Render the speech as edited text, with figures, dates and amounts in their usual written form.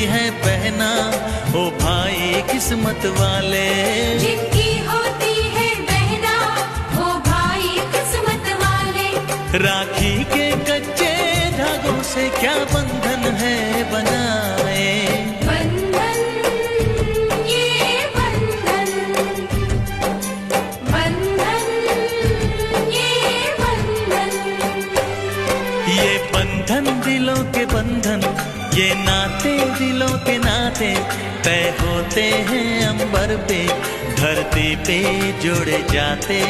है बहना, ओ भाई किस्मत वाले। जिनकी होती है बहना, ओ भाई किस्मत वाले। राखी के कच्चे धागों से क्या बंधन है बनाए। बंधन, ये बंधन, बंधन, ये बंधन। ये बंधन दिलों के बंधन, ये नाते दिलों के नाते, तय होते हैं अंबर पे, धरती पे जोड़े जाते।